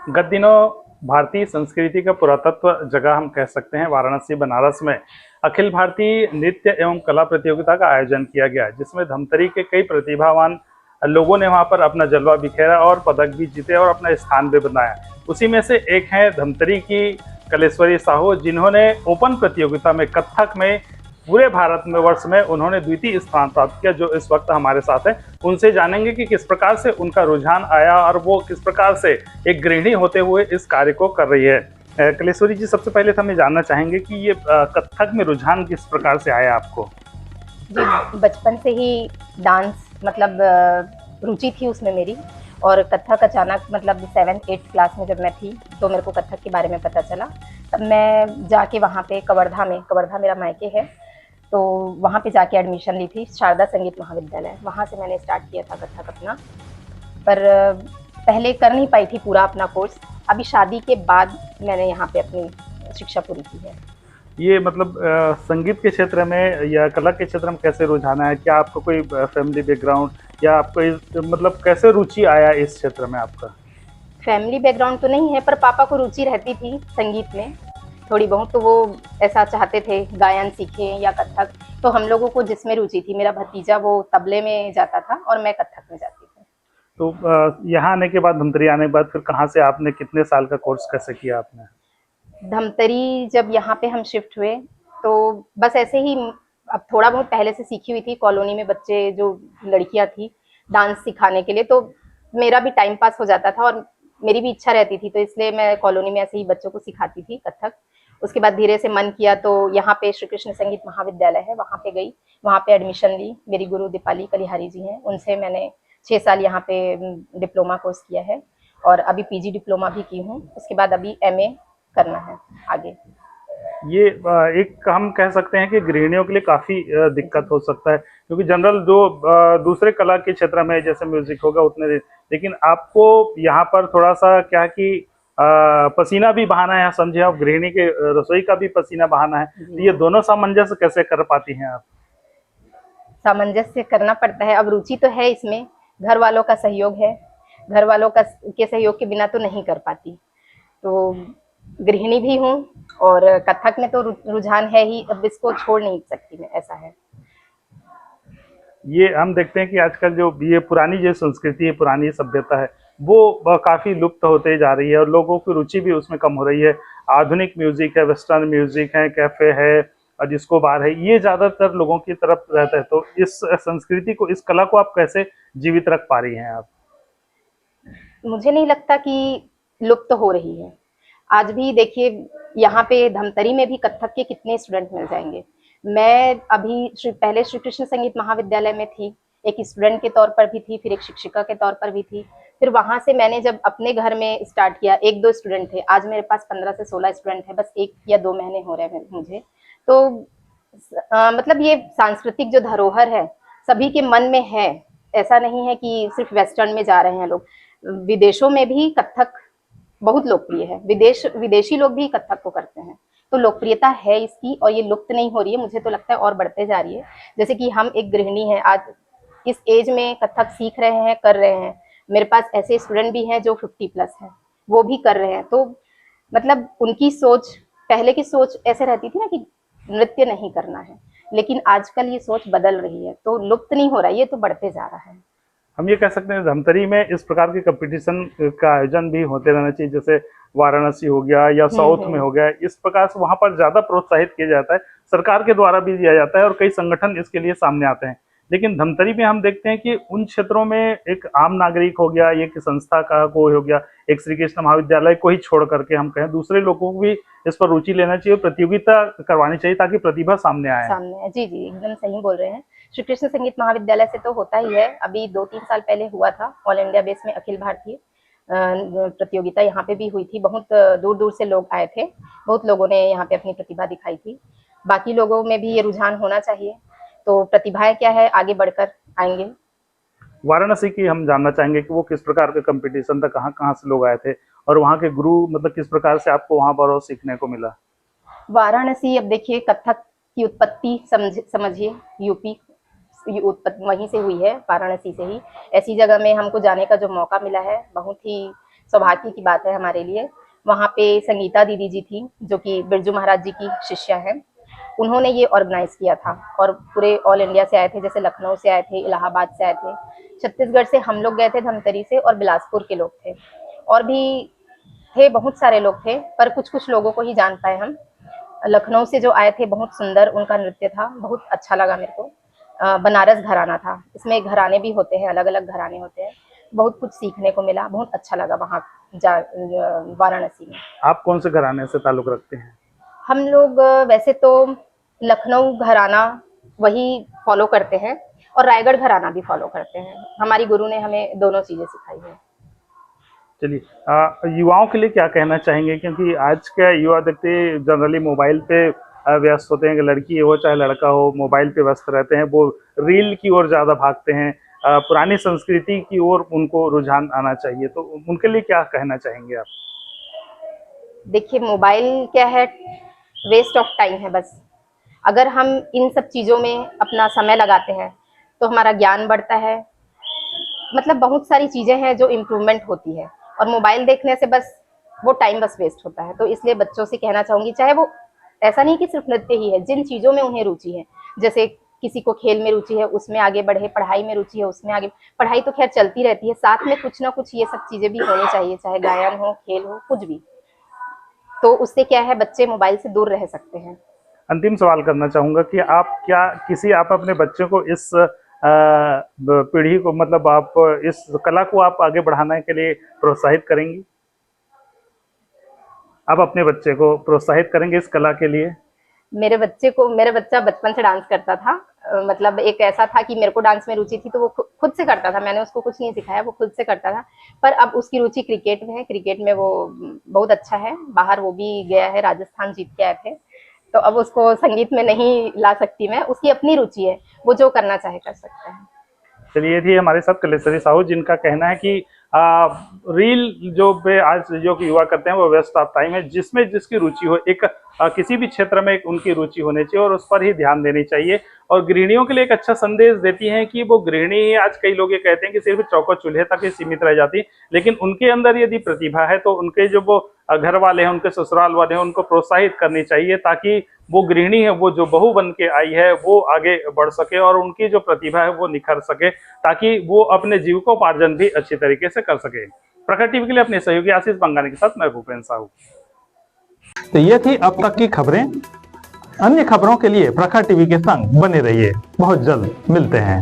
गत दिनों भारतीय संस्कृति का पुरातत्व जगह हम कह सकते हैं वाराणसी बनारस में अखिल भारतीय नृत्य एवं कला प्रतियोगिता का आयोजन किया गया, जिसमें धमतरी के कई प्रतिभावान लोगों ने वहां पर अपना जलवा बिखेरा और पदक भी जीते और अपना स्थान भी बनाया। उसी में से एक है धमतरी की कलेश्वरी साहू, जिन्होंने ओपन प्रतियोगिता में कथक में पूरे भारत में वर्ष में उन्होंने द्वितीय स्थान प्राप्त किया, जो इस वक्त हमारे साथ है। उनसे जानेंगे कि किस प्रकार से उनका रुझान आया और वो किस प्रकार से एक गृहिणी होते हुए इस कार्य को कर रही है। कलेश्वरी जी, सबसे पहले तो हम ये जानना चाहेंगे कि ये कथक में रुझान किस प्रकार से आया आपको? जी, बचपन से ही डांस मतलब रुचि थी उसमें मेरी। और कथक अचानक मतलब 7th-8th क्लास में जब मैं थी तो मेरे को कथक के बारे में पता चला। तब मैं जाके वहाँ पे कवर्धा मेरा मायके है, तो वहाँ पे जाके एडमिशन ली थी शारदा संगीत महाविद्यालय। वहाँ से मैंने स्टार्ट किया था कथक अपना। पर पहले कर नहीं पाई थी पूरा अपना कोर्स। अभी शादी के बाद मैंने यहाँ पे अपनी शिक्षा पूरी की है। ये मतलब संगीत के क्षेत्र में या कला के क्षेत्र में कैसे रुझान है? क्या आपको कोई फैमिली बैकग्राउंड या आपको मतलब कैसे रुचि आया इस क्षेत्र में आपका? फैमिली बैकग्राउंड तो नहीं है, पर पापा को रुचि रहती थी संगीत में थोड़ी बहुत, तो वो ऐसा चाहते थे गायन सीखें या कथक। तो हम लोगों को जिसमें रुचि थी, मेरा भतीजा वो तबले में जाता था और मैं कथक में जाती थी। तो यहाँ आने के बाद, धमतरी आने के बाद फिर कहाँ से आपने कितने साल का कोर्स कैसे किया आपने? धमतरी जब यहाँ पे हम शिफ्ट हुए तो बस ऐसे ही, अब थोड़ा बहुत पहले से सीखी हुई थी। कॉलोनी में बच्चे जो लड़कियां थी डांस सिखाने के लिए, तो मेरा भी टाइम पास हो जाता था और मेरी भी इच्छा रहती थी, तो इसलिए मैं कॉलोनी में ऐसे ही बच्चों को सिखाती थी कथक। उसके बाद धीरे से मन किया तो यहाँ पे श्री कृष्ण संगीत महाविद्यालय है, वहाँ पे गई, वहाँ पे एडमिशन ली। मेरी गुरु दीपाली कलिहारी जी हैं, उनसे मैंने 6 साल यहाँ पे डिप्लोमा कोर्स किया है और अभी पीजी डिप्लोमा भी की हूँ। उसके बाद अभी एमए करना है आगे। ये एक हम कह सकते हैं कि गृहिणियों के लिए काफ़ी दिक्कत हो सकता है, क्योंकि जनरल जो दूसरे कला के क्षेत्र में जैसे म्यूजिक होगा उतने लेकिन आपको यहाँ पर थोड़ा सा क्या कि पसीना भी बहाना है, समझे आप, गृहिणी के रसोई का भी पसीना बहाना है, तो ये दोनों सामंजस्य कैसे कर पाती हैं आप? सामंजस्य करना पड़ता है, अब रुचि तो है इसमें, घर वालों का सहयोग है। घर वालों का के सहयोग के बिना तो नहीं कर पाती। तो गृहिणी भी हूँ और कथक में तो रुझान है ही, अब इसको छोड़ नहीं सकती मैं, ऐसा है। ये हम देखते हैं कि आजकल जो ये पुरानी जो संस्कृति है, पुरानी सभ्यता है, वो काफ़ी लुप्त होते जा रही है और लोगों की रुचि भी उसमें कम हो रही है। आधुनिक म्यूजिक है, वेस्टर्न म्यूजिक है, कैफे है और डिस्को बार है, ये ज़्यादातर लोगों की तरफ रहता है। तो इस संस्कृति को, इस कला को आप कैसे जीवित रख पा रही हैं आप? मुझे नहीं लगता कि लुप्त हो रही है। आज भी देखिए, यहाँ पे धमतरी में भी कथक के कितने स्टूडेंट मिल जाएंगे। मैं अभी पहले श्री कृष्ण संगीत महाविद्यालय में थी, एक स्टूडेंट के तौर पर भी थी, फिर एक शिक्षिका के तौर पर भी थी। फिर वहां से मैंने जब अपने घर में स्टार्ट किया, 1-2 स्टूडेंट थे, आज मेरे पास 15 से 16 स्टूडेंट है, बस 1 या 2 महीने हो रहे हैं मुझे। तो मतलब ये सांस्कृतिक जो धरोहर है सभी के मन में है। ऐसा नहीं है कि सिर्फ वेस्टर्न में जा रहे हैं लोग, विदेशों में भी कथक बहुत लोकप्रिय है। विदेशी लोग भी कथक को करते हैं, तो लोकप्रियता है इसकी और ये लुप्त नहीं हो रही है। मुझे तो लगता है और बढ़ते जा रही है। जैसे कि हम एक गृहिणी हैं, आज इस एज में कथक सीख रहे हैं, कर रहे हैं। मेरे पास ऐसे स्टूडेंट भी हैं जो 50+ हैं, वो भी कर रहे हैं। तो मतलब उनकी सोच, पहले की सोच ऐसे रहती थी ना कि नृत्य नहीं करना है, लेकिन आजकल ये सोच बदल रही है, तो लुप्त नहीं हो रहा है, ये तो बढ़ते जा रहा है। हम ये कह सकते हैं धमतरी में इस प्रकार के कंपटीशन का आयोजन भी होते रहना चाहिए, जैसे वाराणसी हो गया या साउथ में हो गया, इस प्रकार से वहां पर ज्यादा प्रोत्साहित किया जाता है, सरकार के द्वारा भी दिया जाता है और कई संगठन इसके लिए सामने आते हैं। लेकिन धमतरी में हम देखते हैं कि उन क्षेत्रों में एक आम नागरिक हो गया, एक संस्था का कोई हो गया, एक श्री कृष्ण महाविद्यालय को ही छोड़ करके हम कहें दूसरे लोगों को भी इस पर रुचि लेना चाहिए, प्रतियोगिता करवानी चाहिए ताकि प्रतिभा सामने आए। जी जी, एकदम सही बोल रहे हैं। श्री कृष्ण संगीत महाविद्यालय से तो होता ही है। अभी 2-3 साल पहले हुआ था, ऑल इंडिया बेस में अखिल भारतीय प्रतियोगिता यहाँ पे भी हुई थी। बहुत दूर दूर से लोग आए थे, बहुत लोगों ने यहाँ पे अपनी प्रतिभा दिखाई थी। बाकी लोगों में भी ये रुझान होना चाहिए, तो प्रतिभाएं क्या है आगे बढ़कर आएंगे। वाराणसी की हम जानना चाहेंगे कि वो किस प्रकार का कंपटीशन था, कहाँ कहाँ से लोग आए थे और वहाँ के गुरु मतलब किस प्रकार से आपको वहाँ पर और सीखने को मिला? वाराणसी, अब देखिए कथक की उत्पत्ति समझिए, यूपी उत्पत्ति वहीं से हुई है, वाराणसी से ही। ऐसी जगह में हमको जाने का जो मौका मिला है, बहुत ही सौभाग्य की बात है हमारे लिए। वहाँ पे संगीता दीदी जी थी जो कि बिरजू महाराज जी की शिष्या हैं। उन्होंने ये ऑर्गेनाइज किया था और पूरे ऑल इंडिया से आए थे, जैसे लखनऊ से आए थे, इलाहाबाद से आए थे, छत्तीसगढ़ से हम लोग गए थे धमतरी से, और बिलासपुर के लोग थे, और भी थे, बहुत सारे लोग थे, पर कुछ कुछ लोगों को ही जान पाए हम। लखनऊ से जो आए थे, बहुत सुंदर उनका नृत्य था, बहुत अच्छा लगा मेरे को। बनारस घराना था, इसमें घराने भी होते हैं, अलग अलग घराने होते हैं, बहुत कुछ सीखने को मिला, बहुत अच्छा लगा वहाँ वाराणसी में। आप कौन से घराने से ताल्लुक रखते हैं? हम लोग वैसे तो लखनऊ घराना वही फॉलो करते हैं, और रायगढ़ घराना भी फॉलो करते हैं। हमारी गुरु ने हमें दोनों चीजें सिखाई है। चलिए, युवाओं के लिए क्या कहना चाहेंगे, क्योंकि आज के युवा देखते जनरली मोबाइल पे व्यस्त होते हैं, कि लड़की हो चाहे लड़का हो, मोबाइल पे व्यस्त रहते हैं, वो रील की ओर ज़्यादा भागते हैं। पुरानी संस्कृति की ओर उनको रुझान आना चाहिए, तो उनके लिए क्या कहना चाहेंगे आप? देखिए, मोबाइल क्या है, वेस्ट ऑफ टाइम है बस। अगर हम इन सब चीज़ों में अपना समय लगाते हैं तो हमारा ज्ञान बढ़ता है, मतलब बहुत सारी चीज़ें हैं जो इम्प्रूवमेंट होती है, और मोबाइल देखने से बस वो टाइम बस वेस्ट होता है। तो इसलिए बच्चों से कहना चाहूँगी, चाहे वो ऐसा नहीं कि सिर्फ नृत्य ही है, जिन चीज़ों में उन्हें रुचि है, जैसे किसी को खेल में रुचि है उसमें आगे बढ़े, पढ़ाई में रुचि है उसमें आगे। पढ़ाई तो खैर चलती रहती है, साथ में कुछ ना कुछ ये सब चीज़ें भी होनी चाहिए, चाहे गायन हो, खेल हो, कुछ भी। तो उससे क्या है, बच्चे मोबाइल से दूर रह सकते हैं। अंतिम सवाल करना चाहूँगा कि आप अपने बच्चों को इस पीढ़ी को, मतलब आप इस कला को आप आगे बढ़ाने के लिए प्रोत्साहित करेंगी? आप अपने बच्चे को प्रोत्साहित करेंगे इस कला के लिए? मेरा बच्चा बचपन से डांस करता था। मतलब एक ऐसा था कि मेरे को डांस में रुचि थी, तो वो खुद से करता था, मैंने उसको कुछ नहीं सिखाया, वो खुद से करता था। पर अब उसकी रुचि क्रिकेट में है, क्रिकेट में वो बहुत अच्छा है, बाहर वो भी गया है, राजस्थान जीत के आए थे। तो अब उसको संगीत में नहीं ला सकती मैं, उसकी अपनी रुचि है, वो जो करना चाहे कर सकता है। चलिए, ये थी हमारे साथ कलेश्वरी साहू, जिनका कहना है कि रील जो पे आज जो युवा करते हैं वो वेस्ट ऑफ टाइम है, जिसमें जिसकी रुचि हो, एक किसी भी क्षेत्र में उनकी रुचि होनी चाहिए और उस पर ही ध्यान देनी चाहिए। और गृहिणियों के लिए एक अच्छा संदेश देती हैं कि वो गृहिणी, आज कई लोग ये कहते हैं कि सिर्फ चौको चूल्हे तक ही सीमित रह जाती, लेकिन उनके अंदर यदि प्रतिभा है तो उनके जो वो घर वाले हैं, उनके ससुराल वाले हैं, उनको प्रोत्साहित करनी चाहिए, ताकि वो गृहिणी है, वो जो बहू बन के आई है, वो आगे बढ़ सके और उनकी जो प्रतिभा है वो निखर सके, ताकि वो अपने जीविकोपार्जन भी अच्छी तरीके से कर सके। प्रखर टीवी के लिए अपने सहयोगी आशीष बंगानी के साथ मैं भूपेंद्र साहू। तो ये थी अब तक की खबरें। अन्य खबरों के लिए प्रखर टीवी के संग बने रहिए। बहुत जल्द मिलते हैं।